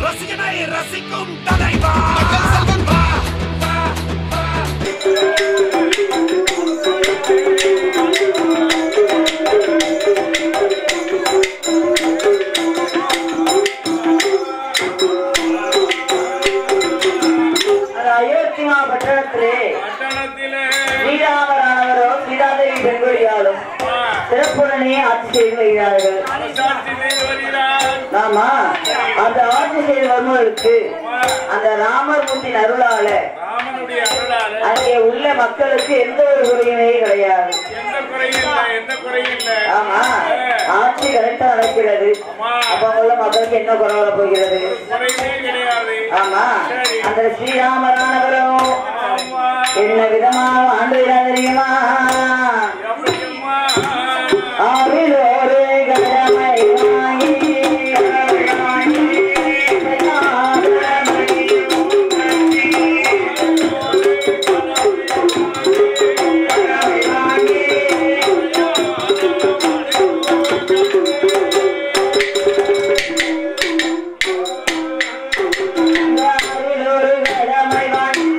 ரசிகனை ரசிக்கும் தலைவா மக்கள் செல்வன் வா அயோத்தியா பட்டணத்திலே ஸ்ரீராமரானவரும் சீதாதேவி பெண்கொடியாலும் சிறப்புடனே ஆட்சி செய்து வருகிறார்கள். ஆமா, அந்த ஆட்சி செய்து வருவதற்கு அந்த ராமர்மூர்த்தியின் அருளால அங்கே உள்ள மக்களுக்கு எந்த ஒரு குறையுமே கிடையாது. ஆமா, ஆட்சி கரெக்டா நடக்கிறது. அப்ப உள்ள மக்களுக்கு என்ன குறை வர போகிறது? ஆமா, அந்த ஸ்ரீராமரானவரும் என்ன விதமாக ஆண்டு தெரியுமா? ஆவில் ஒரு கடமை வாங்கி ஒரு கடமை வாங்கி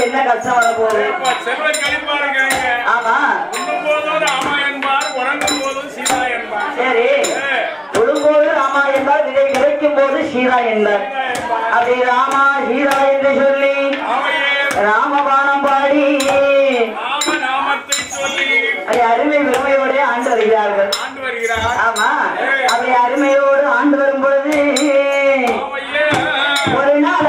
என்ன கஷ்டம் வர போகுது? ஆமா, சரி, தொழும்போது ராமா என்பார், இதை கிடைக்கும் போது சீதா என்பார். அப்படி ராமா சீதா என்று சொல்லி ராமபானம் பாடி அருமை பெருமையோட ஆண்டு வருகிறார்கள். ஆமா, அப்படி அருமையோடு ஆண்டு வரும் பொழுது ஒரு நாள்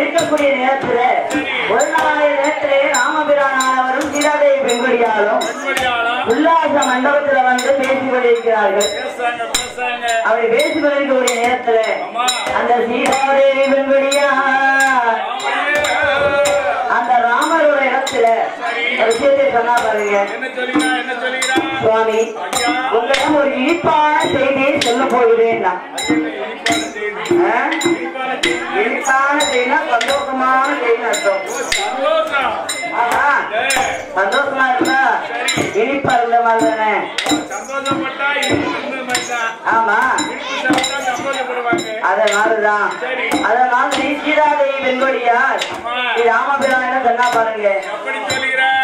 இருக்கக்கூடிய நேரத்துல ஒரு நாளைய நேரத்திலே ராமபிரானவரும் சீதாதேவி பெண்குடியாலும் உல்லாச மண்டபத்துல வந்து பேசிக் கொண்டிருக்கிறார்கள். அப்படி பேசிக் கொண்டிருக்கக்கூடிய நேரத்துல அந்த சீதாதேவி பெண்குடியா அந்த ராமரோட இடத்துல ஒரு விஷயத்தை சொன்னா பாருங்க. சுவாமி, உங்களிடம் ஒரு இனிப்பான செய்தியை சொல்ல போகிறேன். இனிப்பான செய்தினா சந்தோஷமான செய்தி அர்த்தம். சந்தோஷமா இருந்தா இனிப்பா இருந்த மாதிரி தானே. ஆமா, அதனாலதான் அதனால சீதாதேவி வெண்கொடியார் ராமபிரான சொன்னா பாருங்க.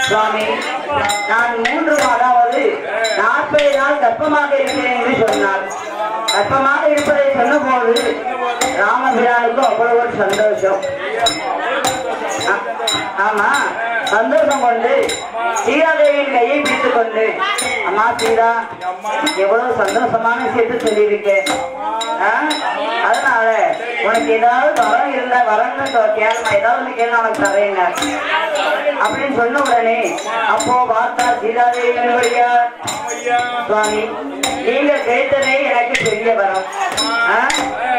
சுவாமி, நான் 3 அதாவது 40 நாள் கர்ப்பமாக இருக்கிறேன் என்று சொன்னார். கர்ப்பமாக இருப்பதை சொன்ன போது ராமபிரானுக்கும் அவ்வளவு ஒரு சந்தோஷம். ஆமா, சந்தோஷம் கொண்டு சீதாதேவியின் கையை பிடித்துக் கொண்டு, அம்மா சீதா, எவ்வளவு சந்தோஷமான விஷயத்தை சொல்லியிருக்கேன். அதனால உனக்கு ஏதாவது வரம் இருந்தா வரன்னு கேள்மா, ஏதாவது கேள்வி உனக்கு தரேங்க அப்படின்னு சொன்ன உடனே அப்போ பார்த்தா சீதாதேவி சுவாமி, நீங்க கேட்டதே எனக்கு பெரிய வரம்,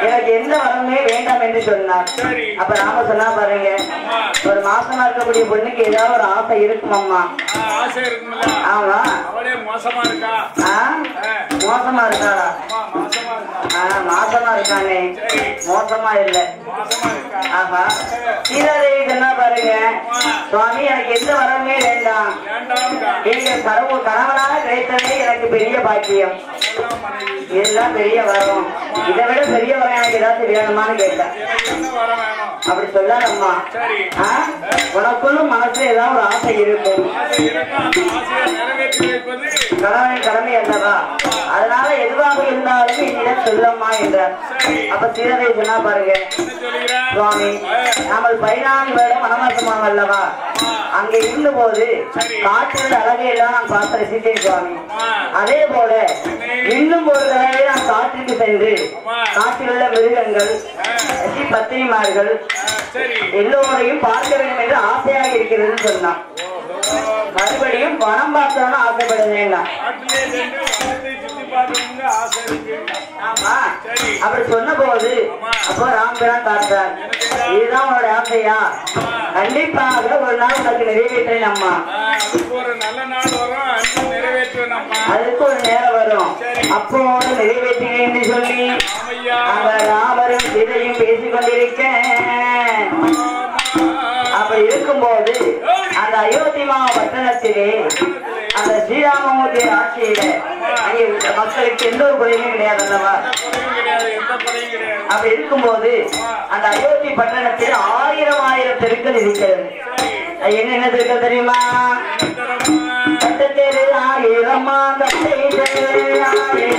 எனக்கு எந்த வரமே வேண்டாம் என்று சொன்னார். அப்ப நாம சொன்னா பாருங்க, ஒரு மாசமா இருக்கக்கூடிய பொண்ணுக்கு ஏதாவது ஒரு ஆசை இருக்கும் அம்மா. ஆமா, மோசமா இருக்காளா? மாசமா இருக்கானே, மோசமா இல்ல. ஆஹா, சீதாதேவி சொன்னா பாருங்க, சுவாமி எனக்கு எந்த வரமே வேண்டாம், நீங்க கணவனாக கிடைத்ததே எனக்கு பெரிய பாக்கியம், இதெல்லாம் பெரிய வரம், இதை விட பெரிய வரம் எனக்கு ஏதாச்சும் வேணுமான்னு கேட்டேன். அப்படி சொல்லாதம்மா, உனக்குள்ளும் மனசுல ஏதாவது ஒரு ஆசை இருக்கும், கணவனின் கடமை அல்லவா, அதனால எதுவாக இருந்தாலும் என்னிடம் சொல்லம்மா என்றார். அப்ப சீதாதேவி சொன்னா பாருங்க, சுவாமி, நாம 14 வருடம் வனவாசமாக அல்லவா, அங்க இருந்த போது காற்றில் அழகை எல்லாம் நான் பார்த்து ரசித்தேன் சுவாமி. அதே போல இன்னும் ஒரு தடவை நான் காற்றுக்கு சென்று காற்றில் உள்ள மிருகங்கள் பத்தினிமார்கள் எல்லோரையும் பார்க்க வேண்டும் என்று ஆசையாக இருக்கிறது சொன்னான். மறுபடியும் பணம் பார்த்தோம்னு ஆசைப்பட வேண்டாம். ஆமா அப்படி சொன்ன போது அப்போ ராம்பிரான் பார்த்தார், இதுதான் உன்னோட ஆசையா? கண்டிப்பாக ஒரு நாள் உனக்கு நிறைவேற்றேன் அம்மா. அதுக்கு ஒரு நேரம் வரும், அப்போது நிறைவேற்றினேன் சொல்லி அந்த ராமரும் சீதையும் பேசிக் கொண்டிருக்கேன். அப்படி இருக்கும்போது அந்த அயோத்தி பட்டணத்திலே அந்த ஸ்ரீராமமூர்த்தி ஆட்சியில மக்களுக்கு எந்த ஒரு குறையும் கிடையாது அல்லவா? அப்படி இருக்கும்போது அந்த அயோத்தி பட்டணத்தில் 1000 தெருக்கள் இருக்கிறது. என்னென்ன தெருக்கள் தெரியுமா? பட்டத்தெரு 1000, கட்டை தெரு 1000,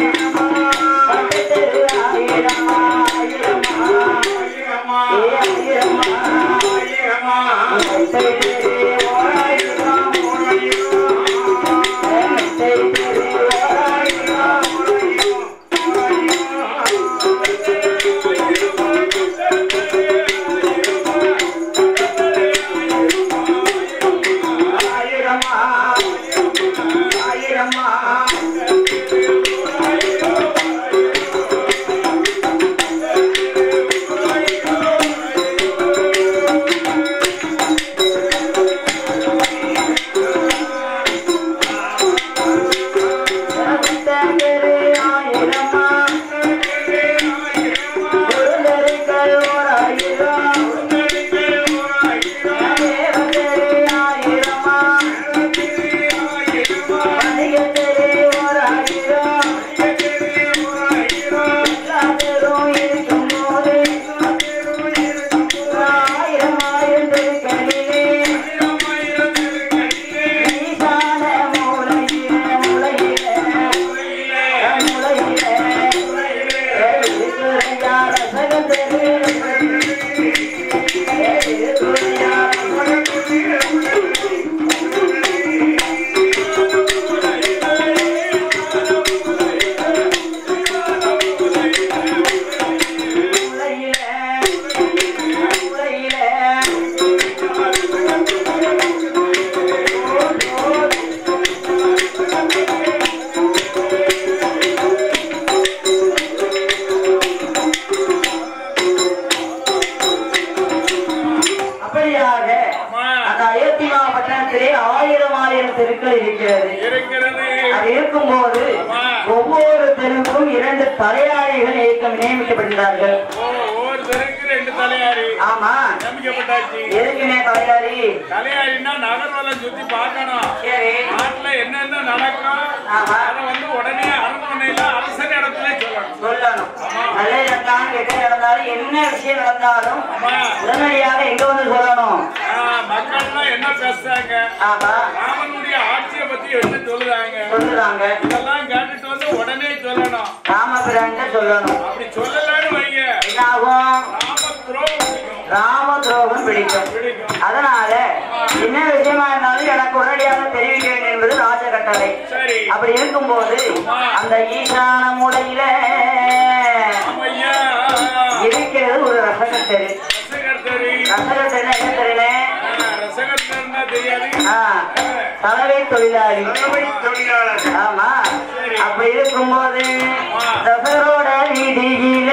பட்டத்தெரு 1000, 1000 தெருக்கள் இருக்கிறது. அது இருக்கும்போது ஒவ்வொரு தெருவுக்கும் 2 தலையாரிகள் நியமிக்கப்பட்டிருந்தார்கள். ஆமா, எதுக்குமே தலையாரி? தலையாரின்னா நகர்வலம் சுத்தி பார்க்கணும், நாட்டுல என்னென்ன நடக்கும் அதை வந்து உடனே அரண்மனையில அரசர் இடத்துல சொல்லணும். நல்ல நடந்தாலும் கெட்ட நடந்தாலும் என்ன விஷயம் நடந்தாலும் உடனடியாக எங்க வந்து சொல்லணும். மக்கள்லாம் என்ன பேசுறாங்க, ராமனுடைய ஆட்சியை பத்தி என்ன சொல்லுறாங்க, இதெல்லாம் கேட்டுட்டு வந்து உடனே சொல்லணும், ராமபிரான் சொல்லணும். அப்படி சொல்லலான்னு வைங்க, என்ன ஆகும்? ராம துரோகம் பிடிக்கும். அதனால என்ன விஷயமா இருந்தாலும் எனக்கு உடனடியாக தெரிவிக்க வேண்டும் என்பது ராஜ கட்டளை. அப்படி இருக்கும்போது அந்த ஈசான மூலையில இருக்கிறது ஒரு ரசகத்தெரு. ரசகத்தெரு என்ன தெரியல? தலைமை தொழிலாளி. ஆமா, அப்படி இருக்கும்போது ரசகரோட வீதியில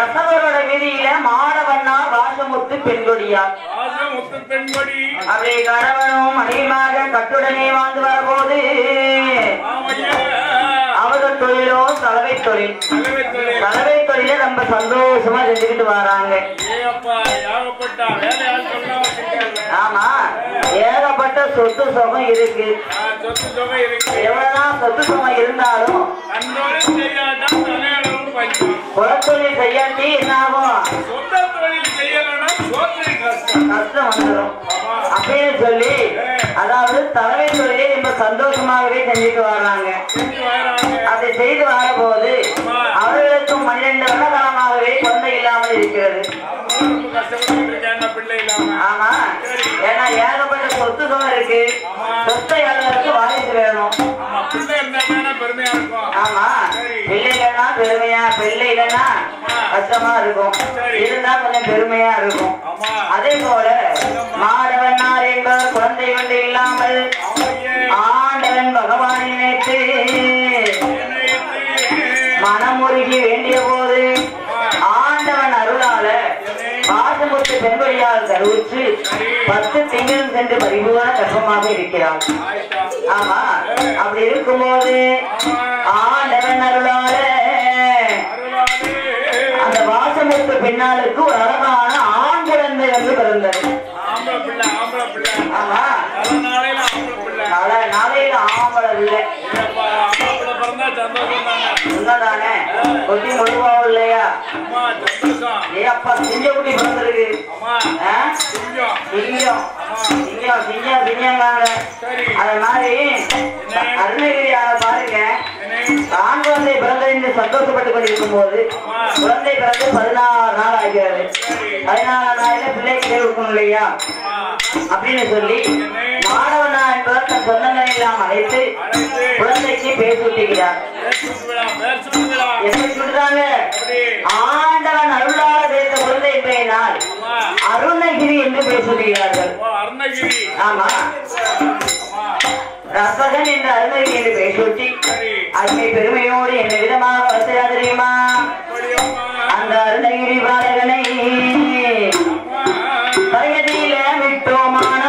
ரசவரோட வீதியில மாடவண்ணா வாசமுத்து பெண்கொடியா அப்படி கணவனும் மனைவியாக கட்டுடனே வாழ்ந்து வரபோது அவர்கள் தொழிலோ சலவை தொழில். சலவை தொழில ரொம்ப சந்தோஷமா செஞ்சுக்கிட்டு வராங்க. ஆமா, ஏகப்பட்ட சொத்து சுகம் இருக்கு. எவ்வளவுதான் சொத்து சுகம் இருந்தாலும் குலத்தொழில் செய்யாட்டி என்ன ஆகும்? கஷ்டம் வந்துடும் அப்படின்னு சொல்லி, அதாவது தலைமை தொழிலை ரொம்ப சந்தோஷமாகவே செஞ்சுட்டு வர்றாங்க. அதை செய்து வரபோது அவர்களுக்கும் 12 வருட காலமாகவே குழந்தை இல்லாமல் இருக்கிறது. ஆமா, ஏன்னா ஏகப்பட்ட சொத்து சுகம் இருக்கு. சொத்தை அளவுக்கு வாரிசு வேணும். ஆமா, பிள்ளை இல்லைன்னா பெருமையா, பிள்ளை இல்லைன்னா கஷ்டமா இருக்கும். இருந்தா கொஞ்சம் பெருமையா இருக்கும். அதே போல மாடவன்னார் என்பவர் குழந்தை ஒன்று இல்லாமல் ஆண்டவன் பகவானை நினைத்து மனமுருகி வேண்டிய போது ஆண்டவன் அருளால வாசமுத்து பெண்கொடியால் கருவுற்று 10 திங்கள் சென்று பரிபூரண கர்ப்பமாக இருக்கிறார். ஆமா, அப்படி இருக்கும்போது ஆண்டவன் அருளால அந்த வாசமுத்து பெண்ணாளுக்கு ஒரு அழகான ஆண் குழந்தை வந்து பிறந்தது. ஆமா, பல நாளையில ஆம்பளை இல்லை உண்மைதானே? கொட்டி முழுவாவும் இல்லையா? ஏப்பா சிங்க குட்டி பிறந்திருக்கு. சிங்கம் அது மாதிரி அருணகிரியால பாருங்க, ஆண் குழந்தை பிறந்தது என்று சந்தோஷப்பட்டுக் கொண்டிருக்கும் போது குழந்தை பிறந்து 16 நாள் ஆகிறது. 14 நாளில பிள்ளைக்கு இருக்கணும் இல்லையா அப்படின்னு சொல்லி மாடவனா என்பவர் தன் சொந்தங்களை எல்லாம் அழைத்து குழந்தைக்கு பேர் சூட்டுகிறார். எப்படி சொல்றாங்க? ஆண்டவன் அருளாக வைத்த குழந்தை பெயரினால் அருணகிரி என்று பேர் சொல்கிறார்கள். ஆமா, ரசகன் என்ற அருணகிரி என்று பெயர் சூட்டி அருமை பெருமையோடு என்ன விதமாக வசதியா தெரியுமா? அந்த அருணகிரி பாலகனை வயதில விட்டோமான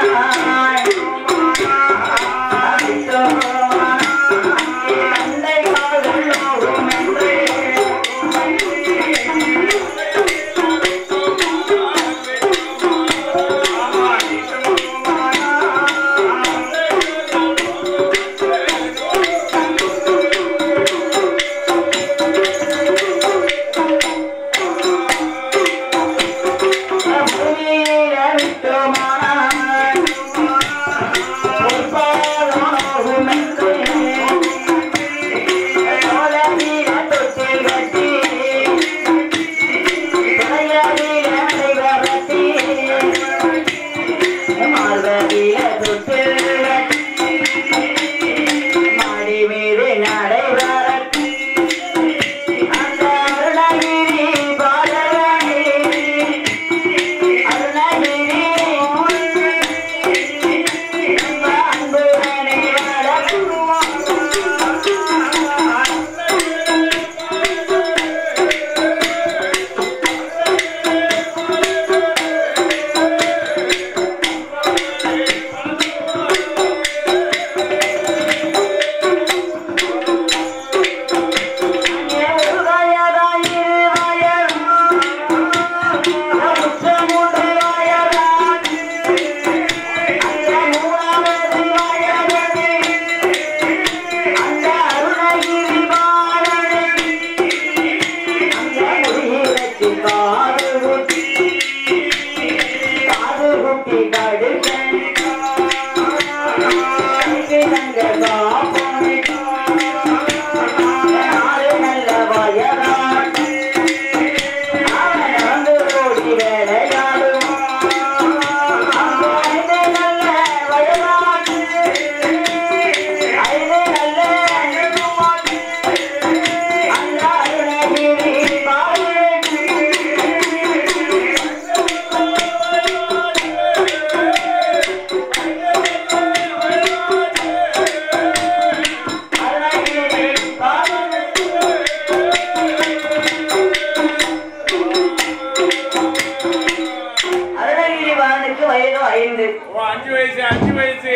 5 வயசு 5 வயசு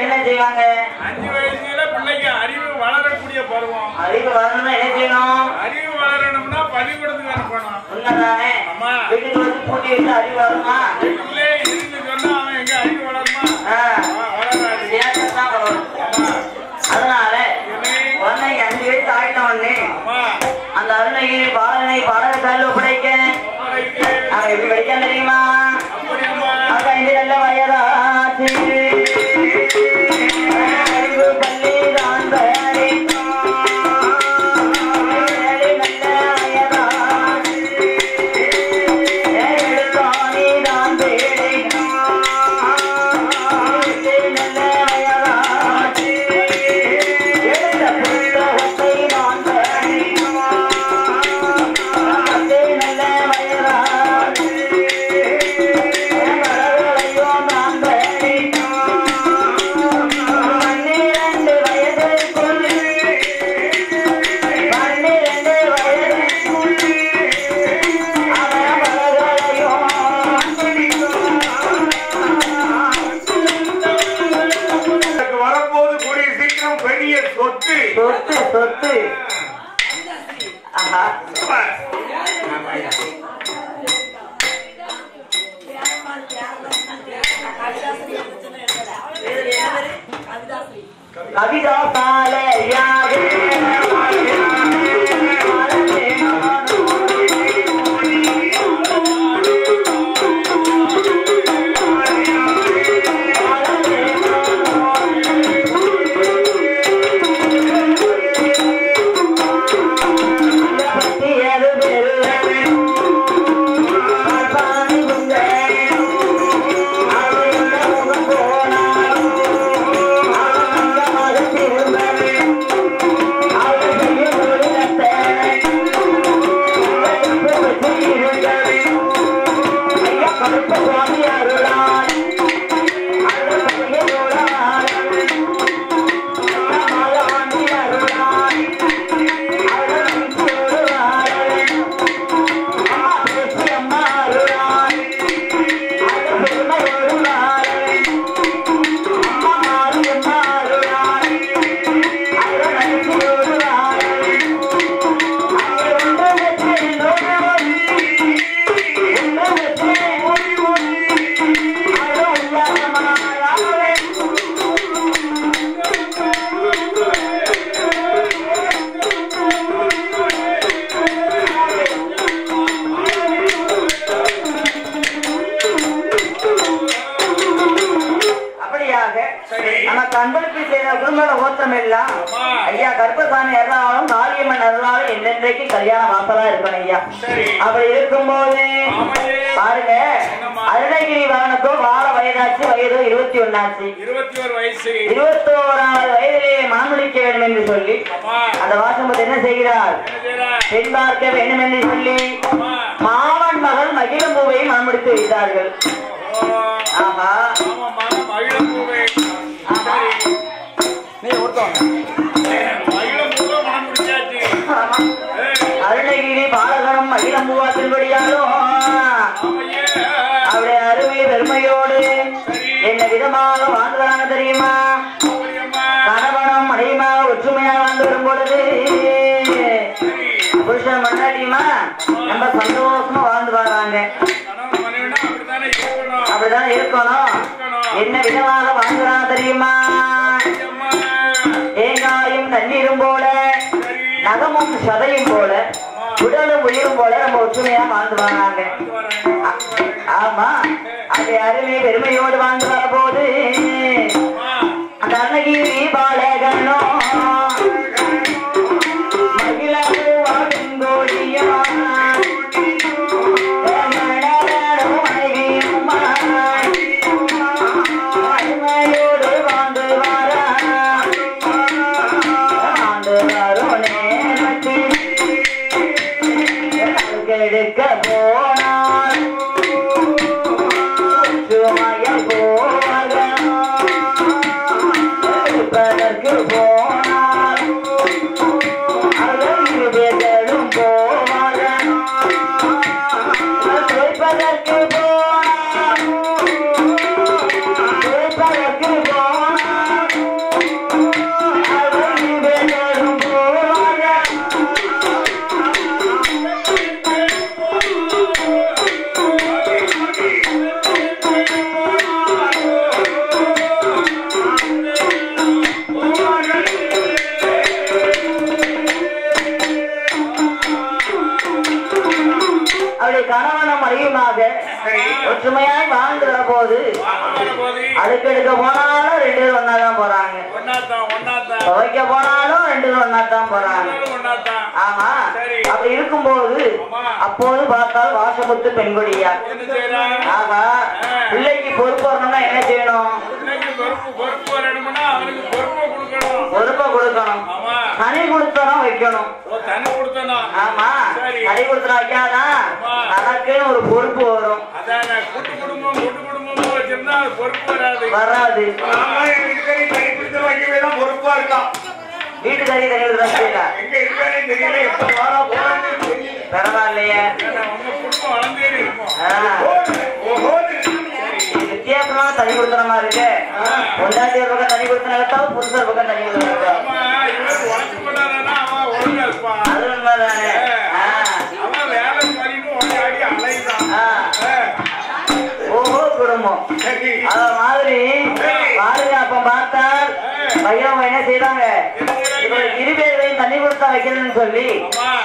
என்ன செய்வாங்க? 5 வயசுல பிள்ளைக்கு அறிவு வளரக்கூடிய பருவம். அறிவு வரணும்னா என்ன செய்யணும்? அறிவு வளரணும்னா பள்ளிக்கூடத்துக்கு அனுப்பணும். உண்மைதானே? ஆமா. வீட்டுக்கு வந்து பூட்டி வச்சு அறிவு வருமா? வீட்டுக்குள்ளே இருந்து சொன்னா அவன் எங்க அறிவு வளருமா? வளராது. சேட்டத்தான் வளரும். அதனால குழந்தைங்க 5 வயசு ஆயிட்ட உடனே அந்த அருணகிரி பாலனை பாடகத்தால் ஒப்படைக்க அவன் எப்படி படிக்க தெரியுமா? அவன் 5 நல்ல வயதாச்சு பள்ளி தான் சொத்து. ஆஹா கவிதா சாலையாக அன்பளிப்பு செய்த குடும்ப ஓட்டம் எல்லாம் ஐயா கருப்பசாமி அருளாலும் காளியம்மன் அருளாலும் என்னென்றைக்கு கல்யாண வாசலா இருக்கணும் ஐயா. அப்படி இருக்கும்போது பாருங்க அருணகிரி வரனுக்கும் வாழ வயதாச்சு, வயது 21 ஆச்சு. 21வது வயதிலே மனமுடிக்க வேண்டும் என்று சொல்லி அந்த வாசம்பது என்ன செய்கிறார்? பெண் பார்க்க வேண்டும் என்று சொல்லி மாமன் மகள் மகிழம்பூவை மனமுடித்து வைத்தார்கள். ஆஹா அருணகிரி பாலகனும் மகிழம்பூவா திருவடியாலும் அவருடைய அருமை பெருமையோடு என்ன விதமாக வாழ்ந்துறாங்க தெரியுமா? கணவனும் மனைவியாக ஒற்றுமையாக வாழ்ந்து வரும் பொழுது புருஷன் மன்னாட்டியுமா ரொம்ப சந்தோஷமா வாழ்ந்து வர்றாங்க. அப்படிதான் இருக்கணும். என்ன விதமாக வாழ்ந்துறாங்க தெரியுமா? தேங்காயும் தண்ணீரும் போல, நகமும் சதையும் போல, உடலும் உயிரும் போல நம்ம ஒற்றுமையா வாழ்ந்து வராங்க. ஆமா, அது அருமை பெருமையோடு வாழ்ந்து வர போது அந்த அருணகிரி பாலகனோ எடுக்க போனால் சுமையை போவதற்கு போனால் அழகு பேதலும் போவார்கள் குறைப்பதற்கு போனால் அப்படி கணவனும் மனைவியுமாக ஒற்றுமையாய் வாழ்ந்து வர போது அதுக்கு எடுக்க போனாலும் 2 பேரும் ஒன்னாதான் போறாங்க. துவைக்க போனாலும் 2 பேரும் ஒன்னாதான் போறாங்க. ஆமா. அப்படி இருக்கும்போது அப்போது பார்த்தால் வாசமுத்து பெண்கொடியா. ஆகா, பிள்ளைக்கு பொறுப்பு வரணும்னா என்ன செய்யணும்? பொறுப்பை கொடுக்கணும். தனி கொடுத்தனம் வைக்கணும். ஆமா, தனி கொடுத்தனம் வைக்காதான் தனக்குன்னு ஒரு பொறுப்பு வரும். வராது. பொறுப்பா இருக்கான். வீட்டுக்காரி தனி பரவாயில்லையே. வித்தியாசமான தனி கொடுத்தனமா இருக்கு. பொண்டாட்டி ஒரு பக்கம் தனி கொடுத்தன கேட்டாலும் புருஷர் பக்கம் தனி கொடுத்தன. அது உண்மைதானே. ஓஹோ குடும்பம் அத மாதிரி பாருங்க. அப்ப பார்த்தால் பையன் என்ன செய்யறாங்க? 2 பேரையும் தண்ணி கொடுத்தா வைக்கிறேன்னு சொல்லி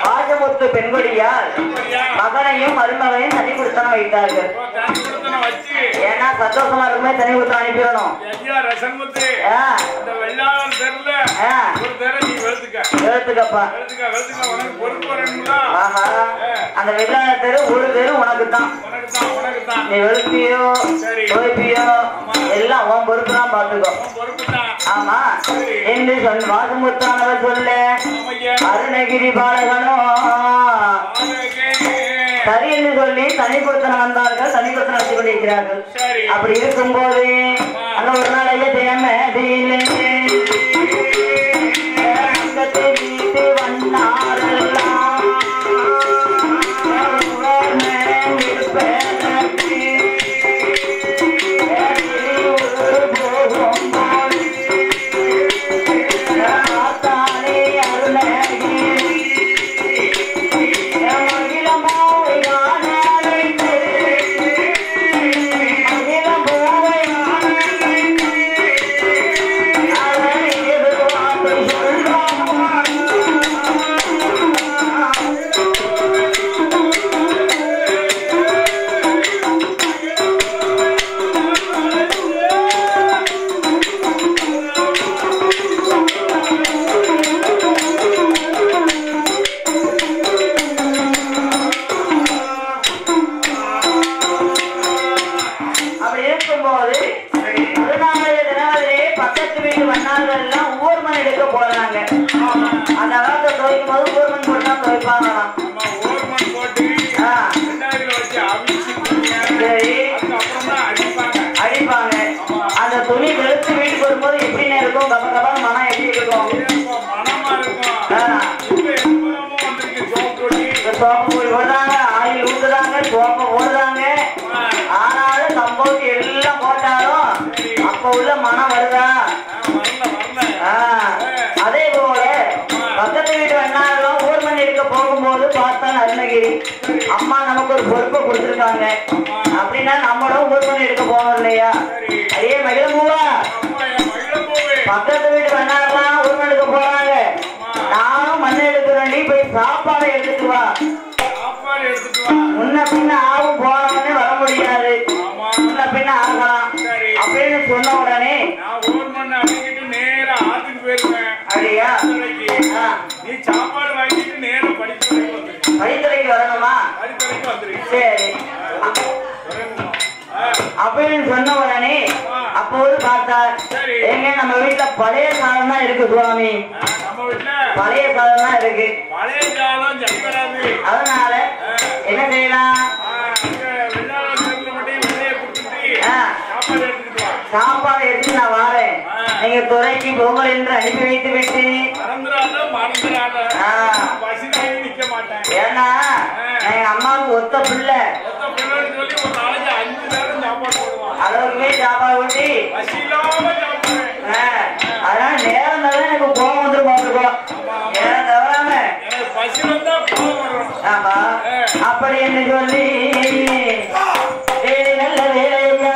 வாசமுத்து பெண்கொடியால் மகனையும் மருமகனையும் தண்ணி கொடுத்தன வைத்தார்கள். ஏன்னா சந்தோஷமா இருக்குமே தண்ணி கொடுத்து அனுப்பிடணும். எழுத்துக்கப்பா அந்த வெள்ளாள தெரு ஒரு தெரு உனக்கு தான். நீ வெளுப்பியோ துவைப்பியோ எல்லாம் உன் பொறுப்பு தான் பாத்துக்கோ. ஆமா என்று சொன்ன வாசமுத்தானவர் சொல்ல அருணகிரி பாலகனோ சரி என்று சொல்லி தனி கொடுத்தன வந்தார்கள். தனி கொடுத்தன வச்சு கொண்டிருக்கிறார்கள். அப்படி இருக்கும் போது அந்த ஒரு நாள் ஐயா செய்யாம வீட்டு வந்தாரெல்லாம் ஆயில் ஊத்துறாங்க, சோப்பை ஓடுறாங்க. ஆனாலும் சம்பவம் எல்லாம் போட்டாலும் அப்ப உள்ள மனம் வருதா? அதே போல பக்கத்து வீட்டு அண்ணாலும் ஊர் மணி எடுக்க போகும்போது பார்த்தான் அருணகிரி அம்மா நமக்கு ஒரு பொறுப்பை கொடுத்துருக்காங்க. அப்படின்னா நம்மளும் ஊர் மணி எடுக்க போவோம் இல்லையா? அதே மகிழம்பூவா பக்கத்து வீட்டு அண்ணாலாம் ஊர் மணி எடுக்க போறாங்க. நானும் மண்ணை எடுக்கிறேன், போய் சாப்பாடு எடுத்துட்டு வா. முன்ன பின்ன ஆகும் போனவனே வர முடியாது. முன்ன பின்ன ஆகலாம் அப்படின்னு சொன்ன உடனே அப்படியா நீ சாப்பாடு வாங்கிட்டு நேரம் படித்துறைக்கு வரணுமா? சரி அப்படின்னு சொன்ன உடனே அப்போது பார்த்தார். எங்க நம்ம வீட்டுல பழைய சாதம் தான் இருக்கு சுவாமி. பழைய சாதம் தான் இருக்கு. அதனால என்ன செய்யலாம்? சாப்பாடு எடுத்து நான் வாரேன். நீங்க துறைக்கு பொங்கல் என்று அனுப்பி வைத்து விட்டு ஏன்னா எங்க அம்மாவுக்கு ஒத்த பிள்ளை அளவுக்குமே சாப்பாடு ஊட்டி அதனால நேரம் தான் எனக்கு கோபம் வந்து பார்த்துக்கோ. நேரம் தவறாம ஆமா அப்படி என்று சொல்லி வேலை நல்ல வேலையா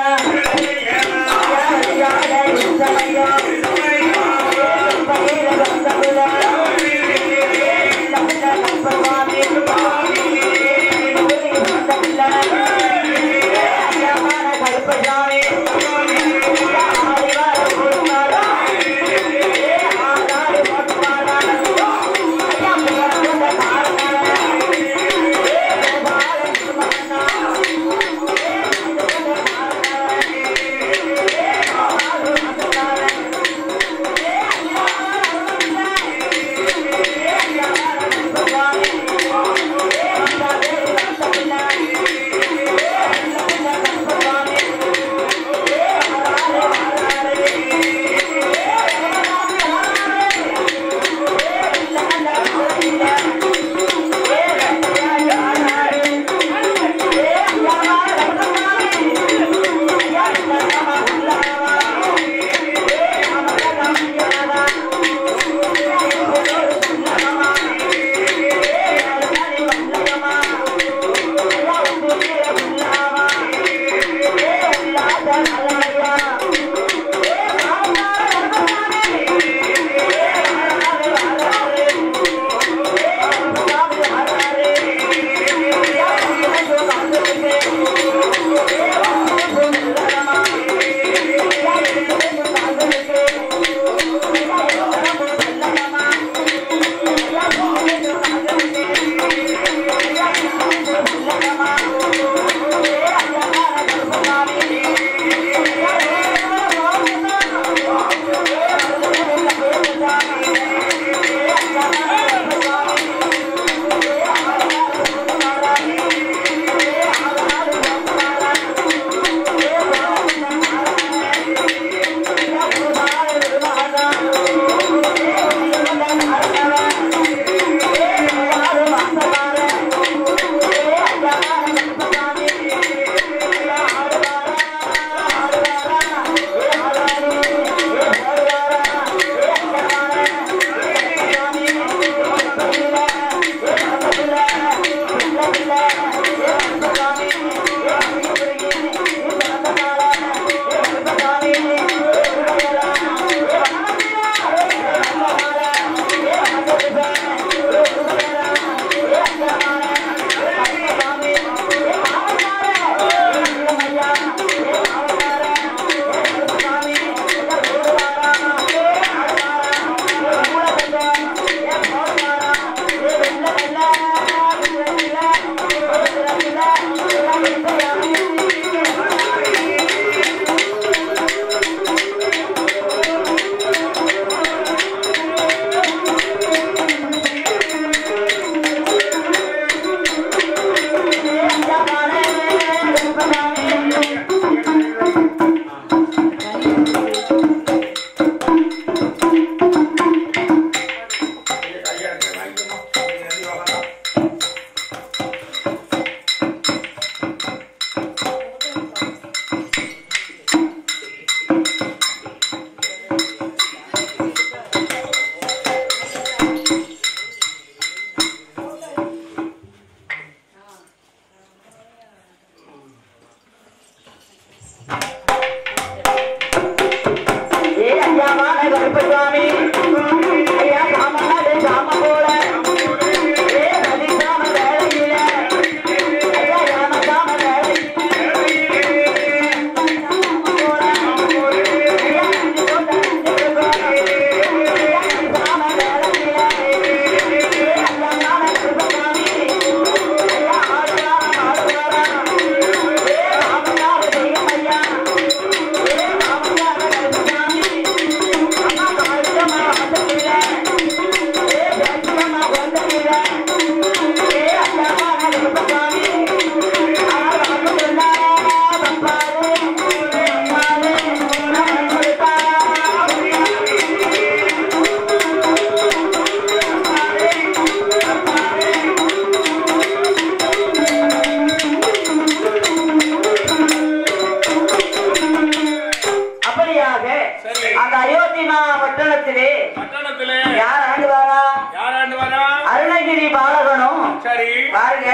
அருணகிரி பாலகனும் சரி பாருங்க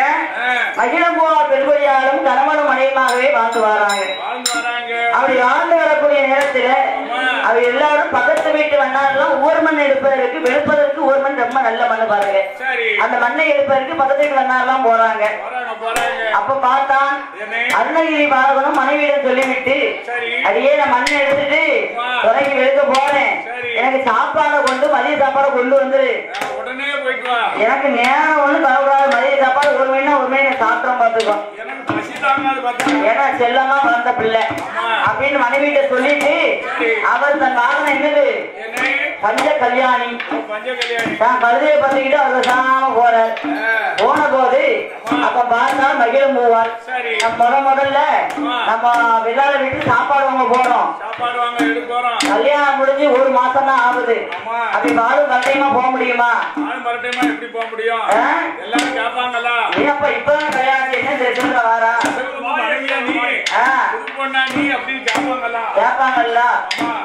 மகிழம்பூவா பெருங்கொடியாலும் கணவனும் மனைவியாகவே வாழ்ந்து வராங்க. அப்படி வாழ்ந்து வரக்கூடிய நேரத்துல அவ எல்லாரும் பக்கத்து வீட்டு வண்ணாரெல்லாம் ஊர் மண் எடுப்பதற்கு வெளுப்பதற்கு ஊர் மண் ரொம்ப நல்ல மண்ணு பாருங்க. அந்த மண்ணை எடுப்பதற்கு பக்கத்து வீட்டு வண்ணாரெல்லாம் போறாங்க. அப்ப பார்த்தான் அருணகிரி பாலகனும் மனைவியிடம் சொல்லிவிட்டு அதையே நான் மண்ணை எடுத்துட்டு துறைக்கு வெளுக்க போறேன், எனக்கு சாப்பாடை கொண்டு மதிய சாப்பாடை கொண்டு வந்துரு, உடனே போயிட்டு வா, எனக்கு நேரம் ஒண்ணு தரக்கூடாது, மதிய சாப்பாடு ஒரு மணி ஒரு மணி சாப்பிட்டோம் பாத்துக்கோ, ஏன்னா செல்லமா வளர்ந்த பிள்ளை அப்படின்னு மனைவிட்ட சொல்லிட்டு அவர் தன் வாகனம் என்னது பஞ்ச கல்யாணி தான் கழுதையை பத்திக்கிட்டு அவர் சாம போறார். போன போது அப்ப பார்த்தா மகிழம்பூவார் முதல்ல நம்ம விழால விட்டு சாப்பாடு வாங்க போறோம், கல்யாணம் முடிஞ்சு ஒரு மாசம் தான் ஆகுது, அப்படி பாலும் கல்யாணமா போக முடியுமா? எப்படி போக முடியும்? எல்லாரும் கேட்பாங்களா? அப்ப இப்பதான் கல்யாணம் என்ன தெரிஞ்சு வாரா கேட்பாங்கல்ல,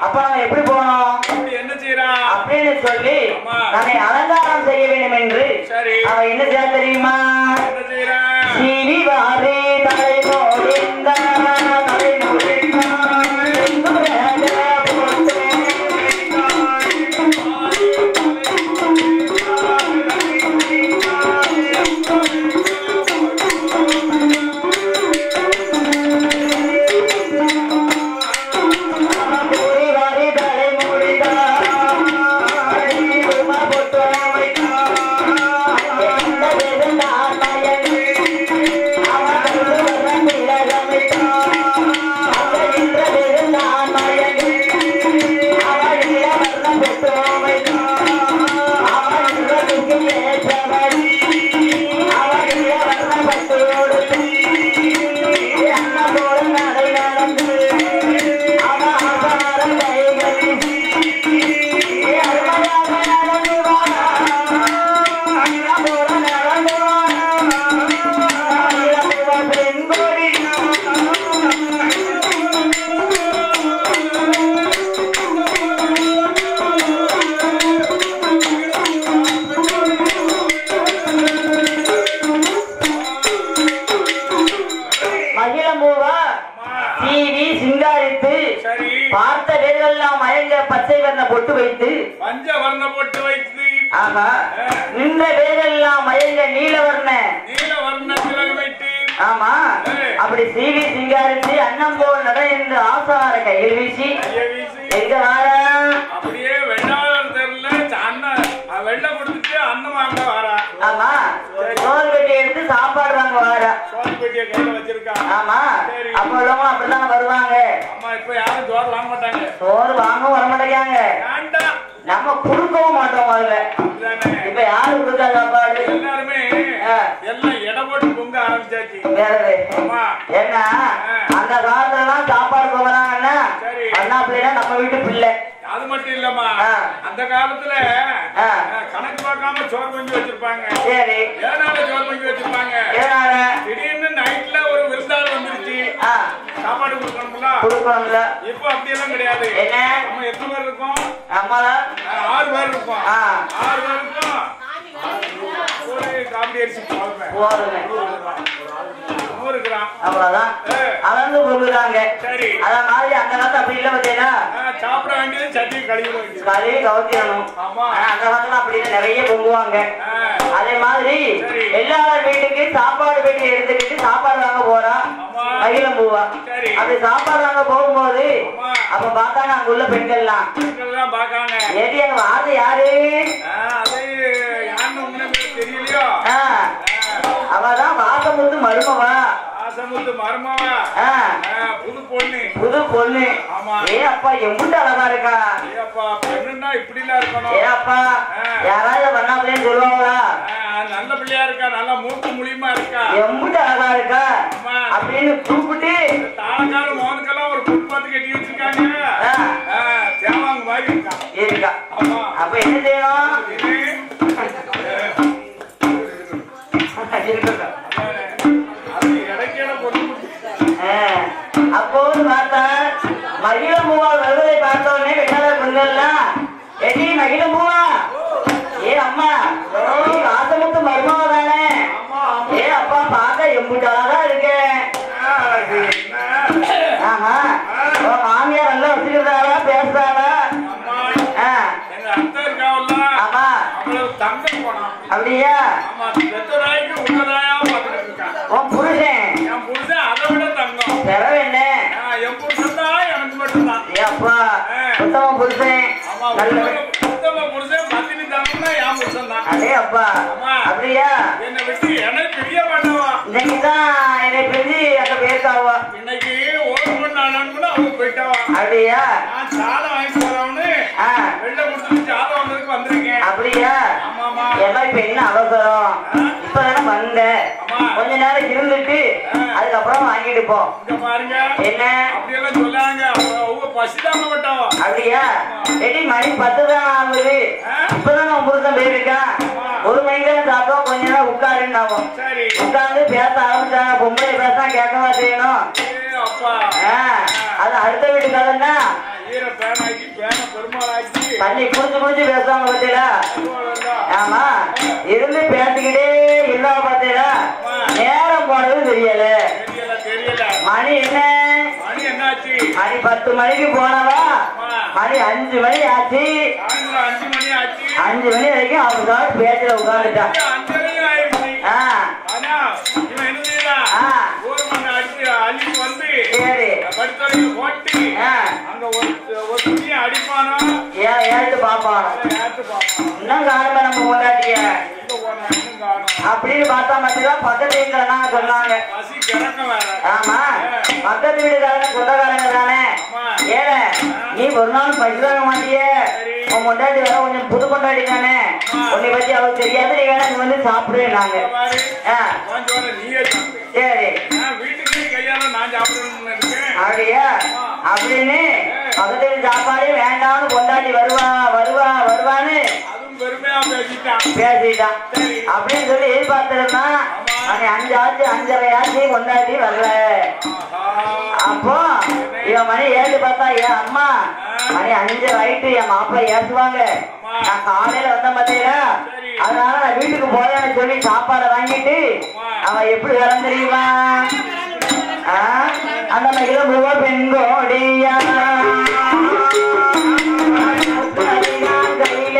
அப்ப நம்ம எப்படி போனோம் என்ன செய்யறான் அப்படின்னு சொல்லி நம்மை அலங்காரம் செய்ய வேண்டும் என்று அவன் என்ன செய்ய தெரியுமா? சீனி வாரே தலைமோடிந்த பார்த்த வேதெல்லாம் மயங்க பச்சை வர்ண பொட்டு வைத்து பஞ்சவர்ண பொட்டு வைத்து நின்ற வேதெல்லாம் மயங்க நீலவர்ண திலகு வைத்து ஆமா அப்படி சீவி சிங்காரிச்சு அன்னம் போல் நட என்று ஆசார கையில் வீசி எங்க வார அப்படியே வெள்ளாளர் தெருல அண்ணன் வெள்ள கொடுத்துட்டு அண்ணன் வாங்க வாரா. ஆமா சோறு பெட்டி எடுத்து சாப்பாடு வாங்க வாரா. சோறு பெட்டியை கையில வச்சிருக்காங்க. ஆமா அப்ப உள்ளவங்க அப்படித்தானே வருவாங்க. ஆமா இப்ப யாரும் சோறு வாங்க மாட்டாங்க, சோறு வாங்கவும் வர மாட்டேங்காங்க, நம்ம கொடுக்கவும் மாட்டோம். அதுல இப்ப யாரு கொடுத்தா சாப்பாடு? எல்லாருமே எல்லாம் எடை போட்டு பொங்க ஆரம்பிச்சாச்சு. ஏன்னா அந்த காலத்துல எல்லாம் சாப்பாடு போகிறாங்கன்னா அண்ணா பிள்ளைனா நம்ம வீட்டு பிள்ளை. அது மட்டும் இல்லம்மா, அந்த காலத்துல கணக்கு பார்க்காம சோறு பொங்கி வச்சிருப்பாங்க. சரி எதனால சோறு பொங்கி வச்சிருப்பாங்க? திடீர்னு நைட்ல ஒரு விருந்தாள் வந்துருச்சு, சாப்பாடு கொடுக்கணும்ல. இப்ப அப்படியெல்லாம் கிடையாது. நம்ம எத்தனை பேர் இருக்கோம்? 6 பேர் இருக்கோம். 6 பேருக்கும் ஒரு காமெடி அரிசி அவ்வளவுதான் அளந்து கொடுக்குறாங்க. அத மாதிரி அந்த காலத்துல அப்படி இல்ல பார்த்தீங்கன்னா சாப்பிட வேண்டியது சட்டி கழுவி கவுத்திடணும். அந்த காலத்துல அப்படி நிறைய பொங்குவாங்க. அதே மாதிரி எல்லாரும் வீட்டுக்கு சாப்பாடு பெட்டி எடுத்துக்கிட்டு சாப்பாடு வாங்க போறா மகிழம்பூவா. அப்படி சாப்பாடு வாங்க போகும்போது அப்ப பார்த்தாங்க அங்க உள்ள பெண்கள்லாம் ஏடி அங்க வார்த்தை யாரு தெரியலையோ? அவதான் வாசமுத்து மருமவா. புது பொண்ணு. புது பொண்ணு. ஏ அப்பா எம்புட்டு அழகா இருக்கா. பெண்ணுன்னா இப்படிலாம் இருக்கணும். ஏ அப்பா யாராவது பண்ணாமலேன்னு சொல்லுவாங்களா? நல்ல பிள்ளையா இருக்கா, நல்ல மூக்கு முழியமா இருக்கா, எம்புட்டு அழகா இருக்கா அப்படின்னு கூப்பிட்டு தாளக்கார மோனுக்கெல்லாம் ஒரு புட் பார்த்து கட்டி வச்சிருக்காங்க. தேவாங்க மாதிரி இருக்கா. அப்ப என்ன செய்யணும்? அப்போது பார்த்தா மகிழம்பூவால் வருவதை பார்த்தோன்னே வெட்டாத பெண்கள்லாம் எடி மகிழம்பூவா, ஏ அம்மா ஆசமுத்து மரும அப்படியா? ஆமா, பெத்ததாய்க்கு உன்னதாயா பார்த்துட்டு இருக்கான். உன் புருஷன் என் புருஷன் அதை விட தங்கம். செலவு என்ன? என் புருஷன் தான் எனக்கு மட்டும்தான். அப்பா உத்தம புருஷன். ஆமா, உத்தம புருஷன் பத்தினி தங்கம்னா என் புருஷன் தான். அதே அப்பா. அப்படியா? என்னை விட்டு எனக்கு பிரிய மாட்டவா. இன்னைக்கு தான் என்னை பிரிஞ்சு அங்க போயிருக்காவா. இன்னைக்கு ஒரு மணி நாள் அவங்க போயிட்டாவா. அப்படியா? நான் சாதம் வாங்கி போறவனு வெள்ள கொடுத்துட்டு சாதம் வந்ததுக்கு வந்திருக்கேன். அப்படியா? ஆமாமா. எல்லாம் இப்ப என்ன அவசரம்? இப்பதானே வந்த, கொஞ்ச நேரம் இருந்துட்டு அதுக்கப்புறம் வாங்கிட்டு போ. இங்க பாருங்க, என்ன அப்படியெல்லாம் சொல்லாங்க. அவங்க பசிதாங்க மாட்டாவா. அப்படியா? எடி மணி 10 தான் ஆகுது. இப்பதான் உன் புருஷன் போயிருக்கான். ஒரு மணிக்கு சாப்பிட்டோம், கொஞ்ச நேரம் உட்காருன்னாவும் உட்கார்ந்து பேச ஆரம்பிச்சாங்க. பொம்பளை பேச கேட்க மாட்டேனும். அது அடுத்த வீட்டுக்காரன்னா தண்ணி குடிச்சு குடிச்சு பேசுவாங்க பாத்தீங்களா? ஆமா, இருந்து பேசிக்கிட்டே இல்லாம பாத்தீங்களா? நேரம் போனது தெரியல. மணி என்ன? மணி 10 மணிக்கு போனவா மணி 5 மணி ஆச்சு. 5 மணி வரைக்கும் அவருக்காக பேச்சுல உட்காந்துட்டான். அப்படின்னு பார்த்தா மட்டும்தான் பக்கத்து வீட்டுல சொன்னாங்க. ஆமா, பக்கத்து வீட்டுக்காரங்க சொந்தக்காரங்க தானே. ஏல நீ ஒரு நாள் பசிதாங்க மாட்டிய, உன் கொண்டாடி வர கொஞ்சம் புது கொண்டாடி தானே, உன்னை பத்தி அவருக்கு தெரியாது, நீ வேணா நீ வந்து சாப்பிடுவேன்னாங்க. சரி அப்படியா? அப்படின்னு பக்கத்து வீட்டு சாப்பாடு வேண்டாம்னு கொண்டாடி வருவான்னு பேசிட்டான். அப்படின்னு சொல்லி எதிர்பார்த்திருந்தா மணி 5 ஆச்சு, 5:30 ஆச்சு, கொண்டாடி வரல. அப்போ இவன் மணி 7 பார்த்தா, ஏன் அம்மா மணி 5 ஆயிட்டு, என் மாப்பிள்ளை ஏசுவாங்க, நான் காலையில வந்த மாட்டேயா, அதனால நான் வீட்டுக்கு போறேன்னு சொல்லி சாப்பாடை வாங்கிட்டு அவன் எப்படி வரம் தெரியுமா? அந்த மகிழ முழுவ பெண்கோடியா கையில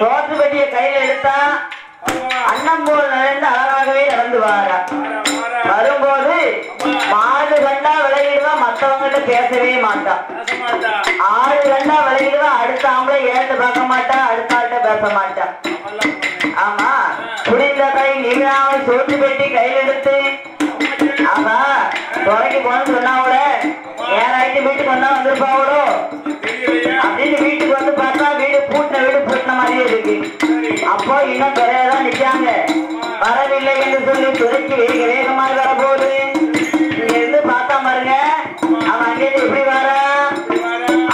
சோற்றுப்பட்டிய கையில எடுத்தா அண்ணன் போல் நிறைந்து அழகாகவே நடந்து வரும்போது மாடு கண்டா விளையிடுவான், மற்றவங்கிட்ட பேசவே மாட்டான். ஆடு கண்டா விளையிடுவான், அடுத்த ஆம்பளை ஏற்று பார்க்க மாட்டான், அடுத்த ஆள்கிட்ட பேச மாட்டான். ஆமா, புரிந்த கை நீராவை சோற்று பெட்டி கையில் எடுத்து ஆமா துறைக்கு போன்னு சொன்னாவோட ஏறாயிட்டு வீட்டுக்கு வந்தா வந்திருப்பாவோடோ அப்படின்னு வீட்டுக்கு வந்து பார்த்தா வீடு பூட்டின மாதிரியே இருக்கு. அப்போ இன்னும் துறையதான் நிற்காங்க. வரவில்லை என்று சொல்லி துறைக்கு வேகமாக வரப்போகுது. இங்க இருந்து பார்த்தா பாருங்க, அவன் அங்கேயிருந்து எப்படி வர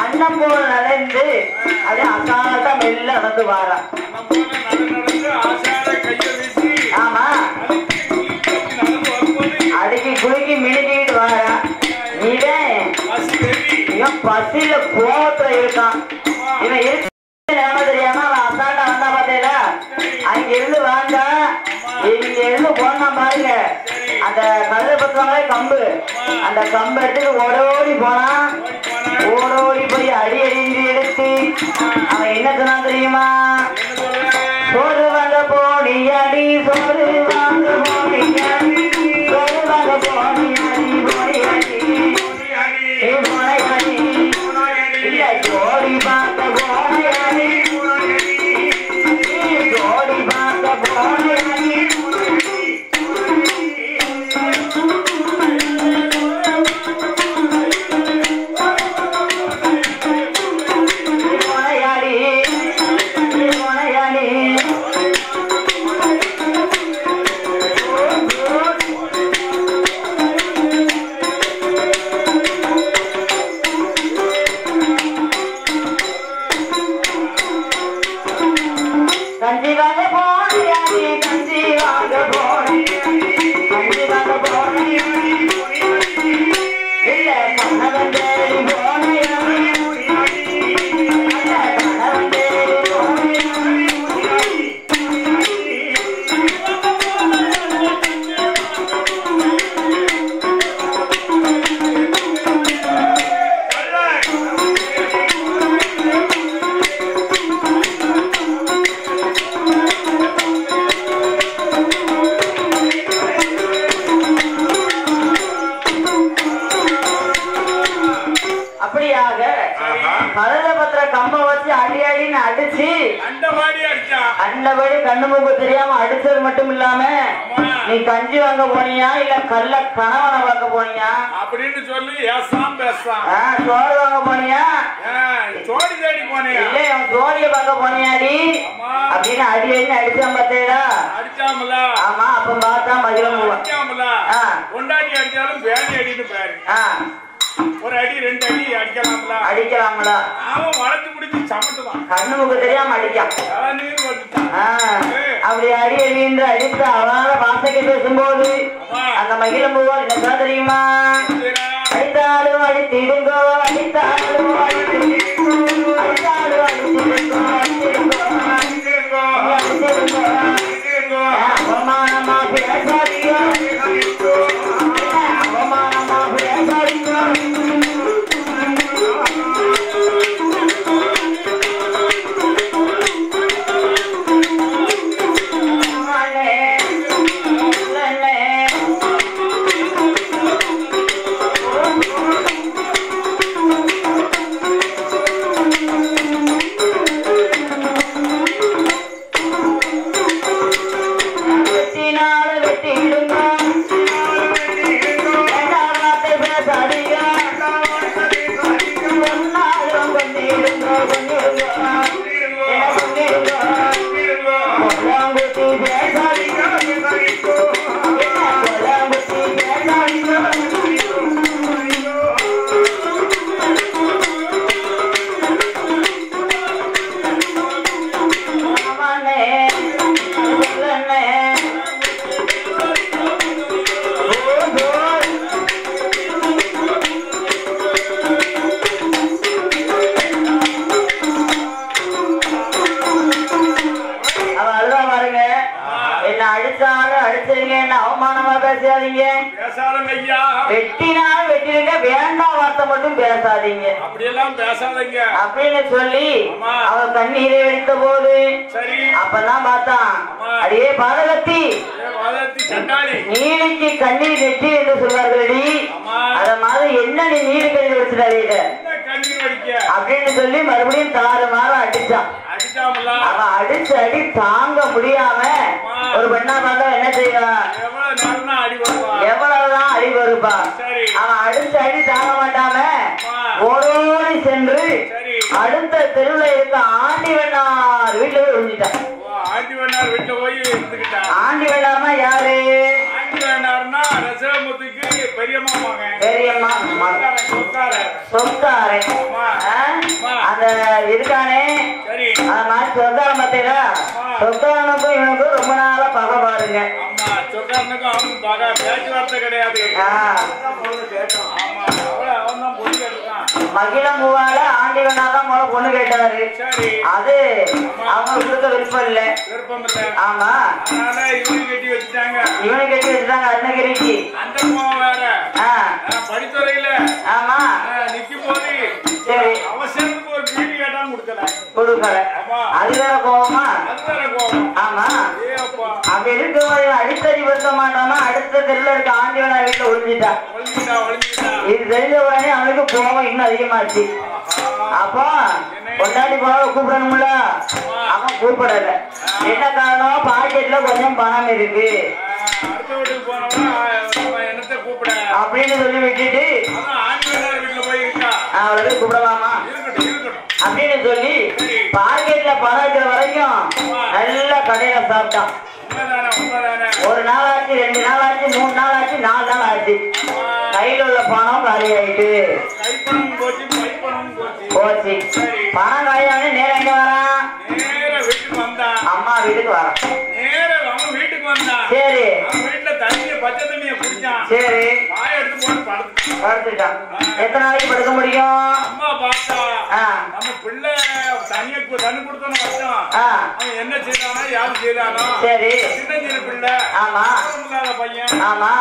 அண்ணன் போல் நடந்து அது அசால்ட்டா மெல்ல நடந்து வாரான். ஆமா, அடிக்கி குலுக்கி மினுக்கிட்டு வாரான். இவன் பசியில கோவத்துல இருக்கான். இவன் இருக்கு தெரியாம அவன் அசால்ட்டா வந்தா பார்த்தேல, அங்க இருந்து வாண்டா இங்க இருந்து போனா பாருங்க, அந்த கழுத பத்துவாங்களே கம்பு, அந்த கம்பு எடுத்து ஓடோடி போனா, ஓடோடி போய் அடி எடுத்து அவன் என்ன சொன்னா தெரியுமா? சோறு வாங்க போனி அடி, சோறு வாங்க போனி அடி, சோறு வாங்க போனி அடி, போனி அடி போனை அடி இல்ல, சோடி பார்த்த போனை அடி கண்டபடி கண்ணு மூக்கு தெரியாம அடிச்சது மட்டும் இல்லாம நீ கஞ்சி வாங்க போனியா இல்ல கல்ல கணவனை பார்க்க போனியா அப்படின்னு சொல்லி ஏசாம் பேசாம். சோறு வாங்க போனியா சோடி தேடி போனியா இல்ல அவன் ஜோடிய பார்க்க போனியாடி அப்படின்னு அடி அடி அடிச்சான் பார்த்தேடா. அடிச்சாமல. ஆமா அப்ப பார்த்தா மகிழம் அடிச்சாமல. கொண்டாடி அடிச்சாலும் பேணி அடின்னு பேரு. ஒரு அடி 2 அடி அடிக்கலாம்ல. அடிக்கலாம்ல. அவன் வளர்த்து முடிச்சு சமட்டுதான். கண்ணு முக தெரியாம அடிக்கான். அப்படி அடி அடிஎன்று அடித்து அவனால வாசகை பேசும்போது அந்த மகிழம்பூவா என்ன தெரியுமா? அடித்தாலும் அடித்திடுங்கோ அடித்தாலும் அடித்திடுங்கோ அடித்தாலும் அடித்திடுங்கோ அவமானமா பேசாதீங்க அவமானமா பேசாதீங்க. அவமானமா பேசாதீங்க. வெட்டினாலும் வெட்டிருங்க வேண்டாம் வார்த்தை மட்டும் பேசாதீங்க. அப்படியெல்லாம் பேசாதீங்க அப்படின்னு சொல்லி அவ கண்ணீரை வெடித்த போது அப்பதான் பார்த்தான் அடியே பாதகத்தி நீலிக்கு கண்ணீர் வெட்டி என்று சொல்வார்களடி. அத மாதிரி என்ன நீ நீலி கண்ணீர் வச்சுட்டாங்க அப்படின்னு சொல்லி மறுபடியும் தாறு மாற அடிச்சான். அவன் அடிச்ச அடி தாங்க முடியாம ஒரு பெண்ணா பார்த்தா என்ன செய்வான்? எவ்வளவுதான் அடி வருப்பா. அவன் அடிச்ச அடி தாங்க மாட்டாம ஓடோடி சென்று அடுத்த தெருவுல இருக்க ஆண்டிவண்ணார் வீட்டுல போய் விழுந்துட்டான். ஆண்டிவண்ணார் வீட்டுல போய் இருந்துக்கிட்டான். ஆண்டிவண்ணார்னா யாரு? ஆண்டிவண்ணார்னா ரசமுத்துக்கு பெரியம்மா பெரியம்மா சொத்தாரே அந்த இருக்கானே அந்த மாதிரி சொத்தாரம் பார்த்தீங்களா? சொத்தாரனுக்கும் இவனுக்கும் ரொம்ப நாளா பகை பாருங்க. பேச்சுவார்த்தை கிடையாது. மகிழம்பூவால ஆண்டிவனாதான் முதல்ல பொண்ணு கேட்டாரு. அது அவங்க கொடுக்க விருப்பம் இல்ல. ஆமா இவனு கட்டி வச்சுட்டாங்க. அருணகிரிக்கு படித்துறையில ஆமா நிக்கும் போது சரி அவசரத்துக்கு ஒரு வீடு கேட்டா கொடுக்கல. அது வேற கோபமா? ஆமா அப்படி இருக்கும்போது அடித்தடி வருத்த மாட்டாமா அடுத்த தெருல இருக்க ஆண்டிவனா வீட்டுல ஒழிஞ்சிட்டா. இது தெரிஞ்ச உடனே அவனுக்கு கோபம் இன்னும் அதிகமாச்சு. அப்போ கொண்டாடி போல கூப்பிடணும்ல. அவன் கூப்பிடல. என்ன காரணம்? பாக்கெட்ல கொஞ்சம் பணம் இருக்கு அப்படின்னு சொல்லி விட்டுட்டு அவளுக்கு கூப்பிடலாமா அப்படின்னு சொல்லி பாக்கெட்ல பணம் இருக்கிற வரைக்கும் நல்ல கடையில சாப்பிட்டான். ஒரு நாள் ஆச்சு, 2 நாள் ஆச்சு, 3 நாள் ஆச்சு, 4 நாள் ஆச்சு. கையில் உள்ள பணம் காலி ஆயிட்டு போச்சு. பணம் காலியான நேரம் எங்க வரான்? அம்மா வீட்டுக்கு வரான். சரி சரி படுத்துட்டான். எத்தனை நாளைக்கு படுக்க முடியும்? என்ன செய்தானோ யாரு செய்தானோ சரி பிள்ளை ஆமா பையன் ஆமா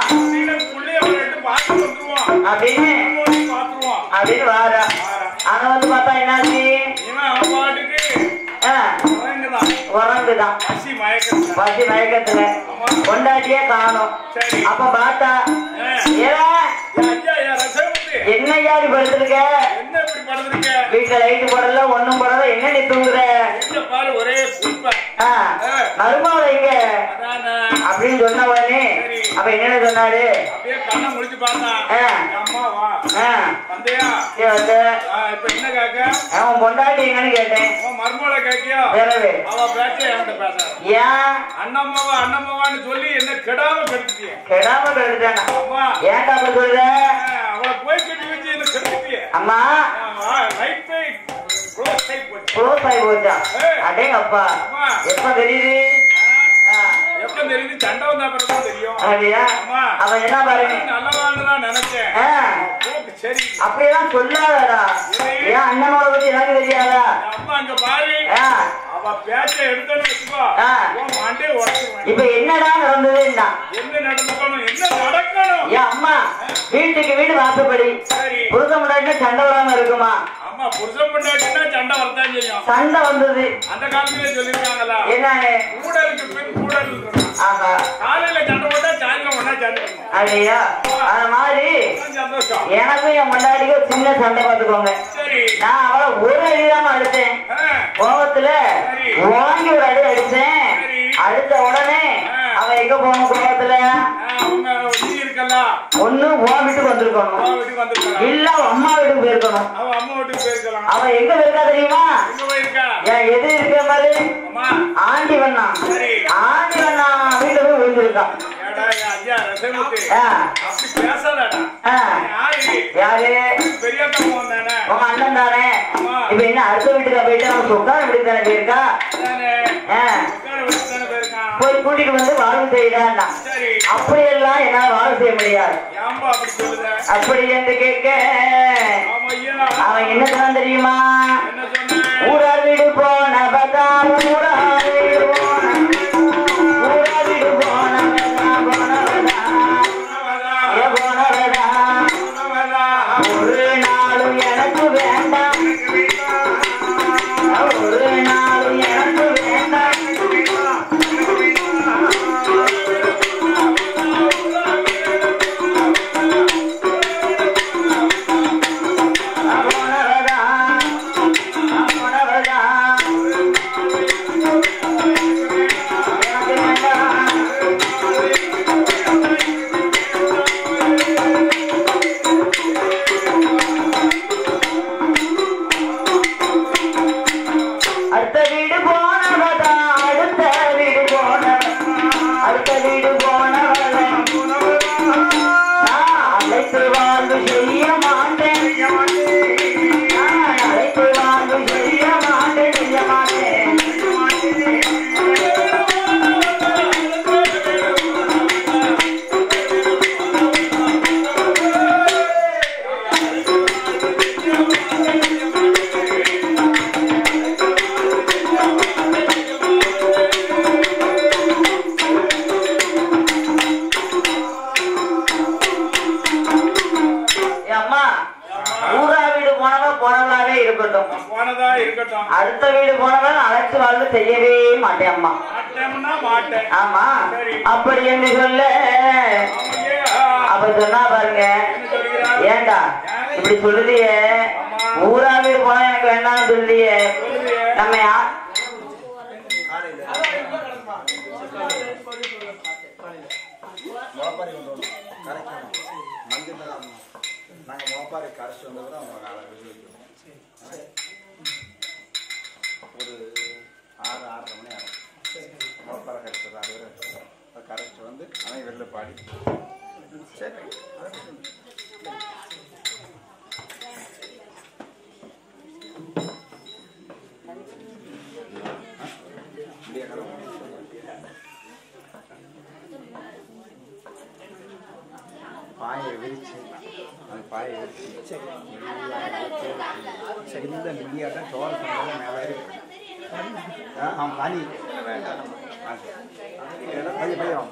அப்படின்னு அப்படின்னு வார அங்க வந்து பார்த்தா என்னாச்சு? உறங்குதான் பசி மயக்கத்துல கொண்டாட்டியே காணும். அப்ப பார்த்தா என்ன யாரு படுத்திருக்க வீட்டுல லைட் போடல ஒண்ணும் போடல என்ன நீ தூங்குற பாரு ஒரே மருமகள் எங்க அப்படின்னு சொன்ன உடனே அப்ப என்ன சொன்னாரு கண்ணை முடிச்சு பார்த்தா அம்மா வா வந்தியா இப்ப என்ன கேக்க அவன் பொண்டாட்டி எங்கன்னு கேட்டேன் மருமகளை கேக்கியோ அவ பேச்ச என்கிட்ட பேச ஏன் அண்ணம்மாவான்னு சொல்லி என்ன கெடாம கெடுத்துட்டிய கெடாம கெடுத்தானா ஏன்டா அப்ப சொல்ற அவளை போய் கட்டி வச்சு என்ன கெடுத்துட்டிய அம்மா ரைட் பை க்ளோஸ் ஆகி போச்சா அடேங்க அப்பா எப்ப தெரியுது எப்ப தெரியுது சண்டை வந்தா அப்புறம் தெரியும் அவன் என்ன பாருங்க நல்லவான்னு நினைச்சேன் சரி அப்படியெல்லாம் சொல்லாதடா ஏன் அண்ணனோட பத்தி எனக்கு தெரியாதா அம்மா அங்க பாரு அவ பேச்ச எடுத்தேன்னு வச்சுக்கோ மண்டே உடச்சுவேன் இப்ப என்னடா நடந்தது என்ன நடந்துக்கணும் என்ன நடக்கணும் ஏன் அம்மா வீட்டுக்கு வீடு வாசப்படி புருஷன் முன்னாடி சண்டை வராம இருக்குமா அம்மா புருஷன் முன்னாடினா சண்டை வரதான் செய்யும் சண்டை வந்தது அந்த காலத்திலே சொல்லிருக்காங்களா என்ன கூடலுக்கு பின் கூடல் காலையில சண்டை போட்டா சாயங்காலம் ஒன்னா சண்டை அப்படியா அது மாதிரி சந்தோஷம் எனக்கும் என் முன்னாடிக்கு சின்ன சண்டை பார்த்துக்கோங்க நான் அவளை ஒரு அடிதான் அடிச்சேன் கோபத்துல வாங்கி ஒரு அடி அடிச்சேன் அடிச்ச உடனே அவ எங்க போகணும் கோபத்துல ஒண்ணு உன் வீட்டுக்கு வந்திருக்கணும் இல்ல அம்மா வீட்டுக்கு போயிருக்கணும் அவ எங்க போயிருக்கா தெரியுமா எது இருக்க மாதிரி ஆண்டி வண்ணா வீட்டுல போய் விழுந்திருக்கான் உங்க அண்ணன் தானே இப்ப என்ன அடுத்த வீட்டுக்கு போயிட்டு அவன் சொக்கான வீட்டுக்கு தானே போயிருக்கா போய் கூட்டிட்டு வந்து வாழ்வு செய்யறான்னா அப்படியெல்லாம் என்னால வாழ்வு செய்ய முடியாது அப்படி என்று கேட்க அவன் என்ன சொன்னான் தெரியுமா ஊரா வீடு போன பதா ஊரா வீடு ஒரு நாளும் எனக்கு வேண்டாம் ஒரு நாளும் எனக்கு வேண்டாம் அடுத்த வீடு போனவன் அழைச்சு வாழ்வு செய்யவே மாட்டேன் அம்மா ஆமா அப்படி என்று சொல்ல அப்ப சொன்னா பாருங்க ஏண்டா இப்படி சொல்லுதியே ஊரா வீடு போனா எனக்கு வேண்டாம்னு சொல்லியே நம்ம மோப்பாரி கரைச்சி வந்தவரை ஒரு 6-6:30 மணி ஆகும் மோப்பாறை கரைச்சது அது வரை கரைச்சி வந்து அவன் வெளில பாடி சரி பாயை விரிச்சு அந்த பாயை விரிச்சு இந்த முடியாதான் சோறு மேலே இருக்கு அவன் பனி வேண்டாம் பையன்